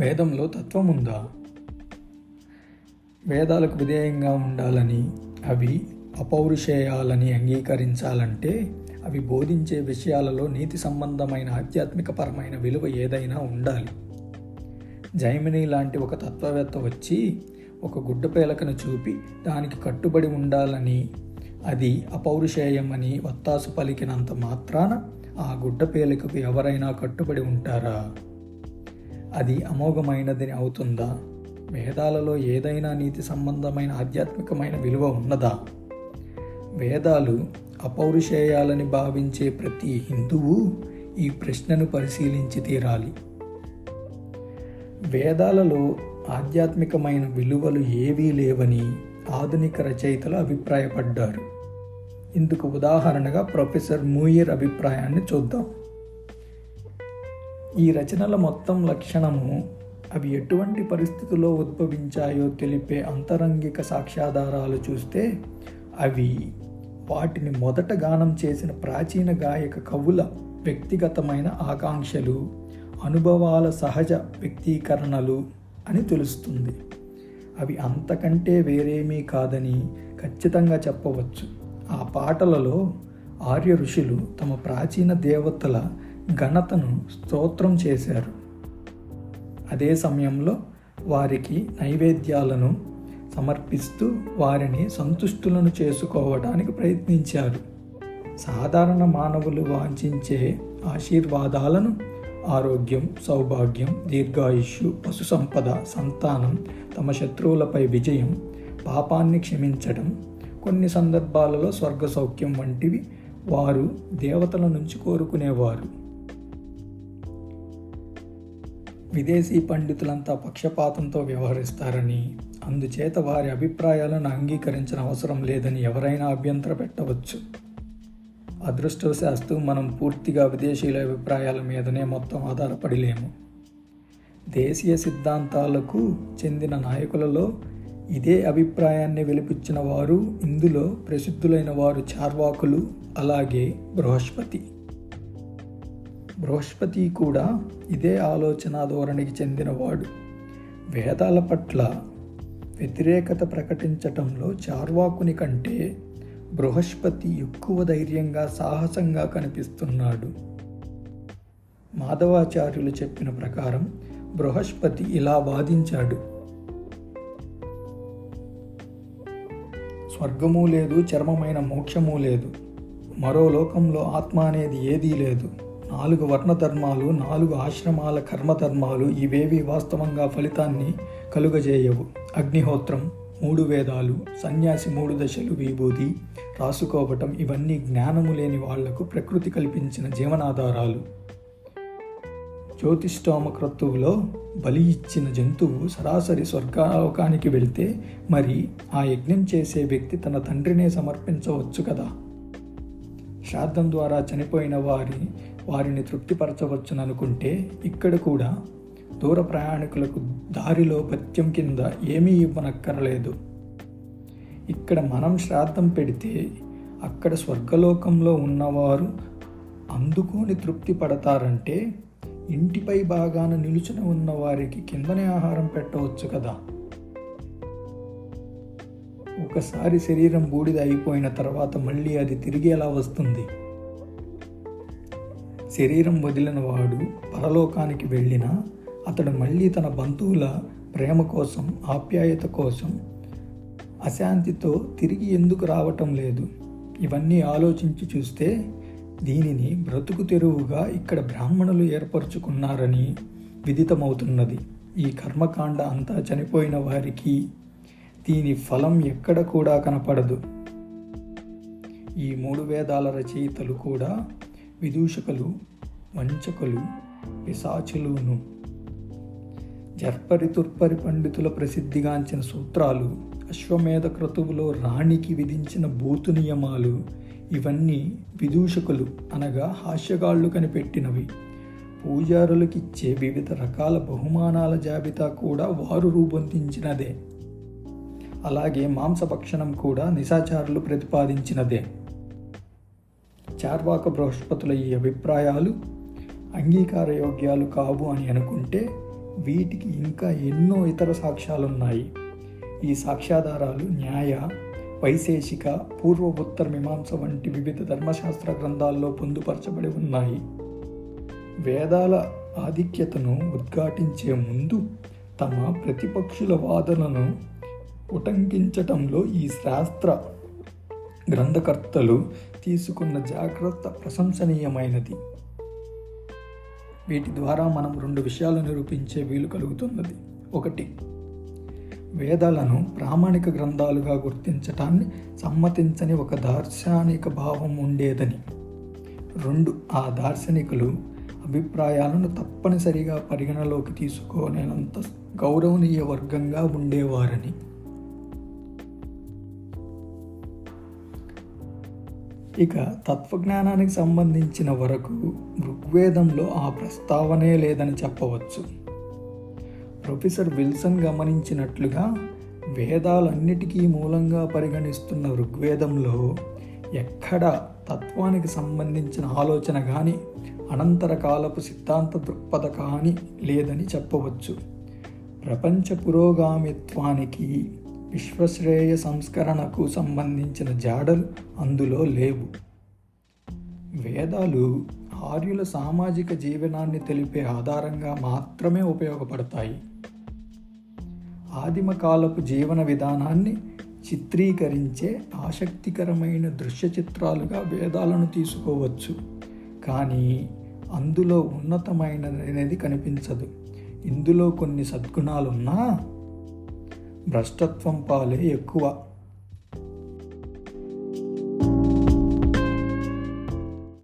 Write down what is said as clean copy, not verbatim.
వేదంలో తత్వం ఉందా? వేదాలకు విధేయంగా ఉండాలని, అవి అపౌరుషేయాలని అంగీకరించాలంటే అవి బోధించే విషయాలలో నీతి సంబంధమైన ఆధ్యాత్మికపరమైన విలువ ఏదైనా ఉండాలి. జైమిని లాంటి ఒక తత్వవేత్త వచ్చి ఒక గుడ్డపేలకను చూపి దానికి కట్టుబడి ఉండాలని, అది అపౌరుషేయమని వత్తాసు పలికినంత మాత్రాన ఆ గుడ్డపేలికకు ఎవరైనా కట్టుబడి ఉంటారా? అది అమోఘమైనదని అవుతుందా? వేదాలలో ఏదైనా నీతి సంబంధమైన ఆధ్యాత్మికమైన విలువ ఉన్నదా? వేదాలు అపౌరుషేయాలని భావించే ప్రతి హిందువు ఈ ప్రశ్నను పరిశీలించి తీరాలి. వేదాలలో ఆధ్యాత్మికమైన విలువలు ఏవీ లేవని ఆధునిక రచయితలు అభిప్రాయపడ్డారు. ఇందుకు ఉదాహరణగా ప్రొఫెసర్ మూయిర్ అభిప్రాయాన్ని చూద్దాం. ఈ రచనల మొత్తం లక్షణము అవి ఎటువంటి పరిస్థితుల్లో ఉద్భవించాయో తెలిపే అంతరంగిక సాక్ష్యాధారాలు చూస్తే అవి వాటిని మొదట గానం చేసిన ప్రాచీన గాయక కవుల వ్యక్తిగతమైన ఆకాంక్షలు, అనుభవాల సహజ వ్యక్తీకరణలు అని తెలుస్తుంది. అవి అంతకంటే వేరేమీ కాదని ఖచ్చితంగా చెప్పవచ్చు. ఆ పాటలలో ఆర్య ఋషులు తమ ప్రాచీన దేవతల ఘనతను స్తోత్రం చేశారు. అదే సమయంలో వారికి నైవేద్యాలను సమర్పిస్తూ వారిని సంతుష్టులను చేసుకోవడానికి ప్రయత్నించారు. సాధారణ మానవులు వాంఛించే ఆశీర్వాదాలను, ఆరోగ్యం, సౌభాగ్యం, దీర్ఘాయుష్యు, పశు సంపద, సంతానం, తమ శత్రువులపై విజయం, పాపాన్ని క్షమించడం, కొన్ని సందర్భాలలో స్వర్గ సౌఖ్యం వంటివి వారు దేవతల నుంచి కోరుకునేవారు. విదేశీ పండితులంతా పక్షపాతంతో వ్యవహరిస్తారని, అందుచేత వారి అభిప్రాయాలను అంగీకరించిన అవసరం లేదని ఎవరైనా అభ్యంతర పెట్టవచ్చు. అదృష్టవశాత్తు మనం పూర్తిగా విదేశీయుల అభిప్రాయాల మీదనే మొత్తం ఆధారపడలేము. దేశీయ సిద్ధాంతాలకు చెందిన నాయకులలో ఇదే అభిప్రాయాన్ని వెలిపించిన వారు, ఇందులో ప్రసిద్ధులైన వారు చార్వాకులు, అలాగే బృహస్పతి కూడా ఇదే ఆలోచన ధోరణికి చెందినవాడు. వేదాల పట్ల వ్యతిరేకత ప్రకటించటంలో చార్వాకుని కంటే బృహస్పతి ఎక్కువ ధైర్యంగా, సాహసంగా కనిపిస్తున్నాడు. మాధవాచార్యులు చెప్పిన ప్రకారం బృహస్పతి ఇలా వాదించాడు: స్వర్గము లేదు, చర్మమైన మోక్షము లేదు, మరో లోకంలో ఆత్మ అనేది ఏదీ లేదు. 4 వర్ణధర్మాలు, 4 ఆశ్రమాల కర్మధర్మాలు ఇవేవి వాస్తవంగా ఫలితాన్ని కలుగజేయవు. అగ్నిహోత్రం, 3 వేదాలు, సన్యాసి 3 దశలు విభూది రాసుకోవటం ఇవన్నీ జ్ఞానము లేని వాళ్లకు ప్రకృతి కల్పించిన జీవనాధారాలు. జ్యోతిష్ఠోమ క్రతువులో బలి ఇచ్చిన జంతువు సరాసరి స్వర్గలోకానికి వెళ్తే మరి ఆ యజ్ఞం చేసే వ్యక్తి తన తండ్రినే సమర్పించవచ్చు కదా. శ్రాద్ధం ద్వారా చనిపోయిన వారిని తృప్తిపరచవచ్చుననుకుంటే ఇక్కడ కూడా దూర ప్రయాణికులకు దారిలో పథ్యం కింద ఏమీ ఇవ్వనక్కరలేదు. ఇక్కడ మనం శ్రాద్ధం పెడితే అక్కడ స్వర్గలోకంలో ఉన్నవారు అందుకొని తృప్తి పడతారంటే ఇంటిపై భాగాన నిలుచుని ఉన్న వారికి కిందనే ఆహారం పెట్టవచ్చు కదా. ఒకసారి శరీరం బూడిద అయిపోయిన తర్వాత మళ్ళీ అది తిరిగి ఎలా వస్తుంది? శరీరం వదిలిన వాడు పరలోకానికి వెళ్ళినా అతడు మళ్ళీ తన బంధువుల ప్రేమ కోసం, ఆప్యాయత కోసం అశాంతితో తిరిగి ఎందుకు రావటం లేదు? ఇవన్నీ ఆలోచించి చూస్తే దీనిని బ్రతుకు తెరువుగా ఇక్కడ బ్రాహ్మణులు ఏర్పరచుకున్నారని విదితమవుతున్నది. ఈ కర్మకాండ అంతా చనిపోయిన వారికి దీని ఫలం ఎక్కడ కూడా కనపడదు. ఈ 3 వేదాల రచయితలు కూడా విదూషకులు, వంచకులు, పిశాచులును. జర్పరి తుర్పరి పండితుల ప్రసిద్ధిగాంచిన సూత్రాలు, అశ్వమేధ క్రతువులో రాణికి విధించిన బూతు నియమాలు ఇవన్నీ విదూషకులు అనగా హాస్యగాళ్లు కనిపెట్టినవి. పూజారులకిచ్చే వివిధ రకాల బహుమానాల జాబితా కూడా వారు రూపొందించినదే. అలాగే మాంసభక్షణం కూడా నిశాచారులు ప్రతిపాదించినదే. చార్వాక బృహస్పతుల ఈ అభిప్రాయాలు అంగీకారయోగ్యాలు కావు అని అనుకుంటే వీటికి ఇంకా ఎన్నో ఇతర సాక్ష్యాలున్నాయి. ఈ సాక్ష్యాధారాలు న్యాయ, వైశేషిక, పూర్వ ఉత్తర మీమాంస వంటి వివిధ ధర్మశాస్త్ర గ్రంథాల్లో పొందుపరచబడి ఉన్నాయి. వేదాల ఆధిక్యతను ఉద్ఘాటించే ముందు తమ ప్రతిపక్షుల వాదనను ఉటంకించటంలో ఈ శాస్త్ర గ్రంథకర్తలు తీసుకున్న జాగ్రత్త ప్రశంసనీయమైనది. వీటి ద్వారా మనం 2 విషయాలు నిరూపించే వీలు కలుగుతున్నది. 1, వేదాలను ప్రామాణిక గ్రంథాలుగా గుర్తించటాన్ని సమ్మతించని ఒక దార్శనిక భావం ఉండేదని. 2, ఆ దార్శనికులు అభిప్రాయాలను తప్పనిసరిగా పరిగణలోకి తీసుకోలేనంత గౌరవనీయ వర్గంగా ఉండేవారని. ఇక తత్వజ్ఞానానికి సంబంధించిన వరకు ఋగ్వేదంలో ఆ ప్రస్తావనే లేదని చెప్పవచ్చు. ప్రొఫెసర్ విల్సన్ గమనించినట్లుగా వేదాలన్నిటికీ మూలంగా పరిగణిస్తున్న ఋగ్వేదంలో ఎక్కడా తత్వానికి సంబంధించిన ఆలోచన కానీ అనంతర కాలపు సిద్ధాంత దృక్పథ కానీ లేదని చెప్పవచ్చు. ప్రపంచ పురోగామిత్వానికి, విశ్వశ్రేయ సంస్కరణకు సంబంధించిన జాడలు అందులో లేవు. వేదాలు ఆర్యుల సామాజిక జీవనాన్ని తెలిపే ఆధారంగా మాత్రమే ఉపయోగపడతాయి. ఆదిమ కాలపు జీవన విధానాన్ని చిత్రీకరించే ఆసక్తికరమైన దృశ్య చిత్రాలుగా వేదాలను తీసుకోవచ్చు. కానీ అందులో ఉన్నతమైనది కనిపించదు. ఇందులో కొన్ని సద్గుణాలున్నా భ్రష్టత్వం పాలే ఎక్కువ.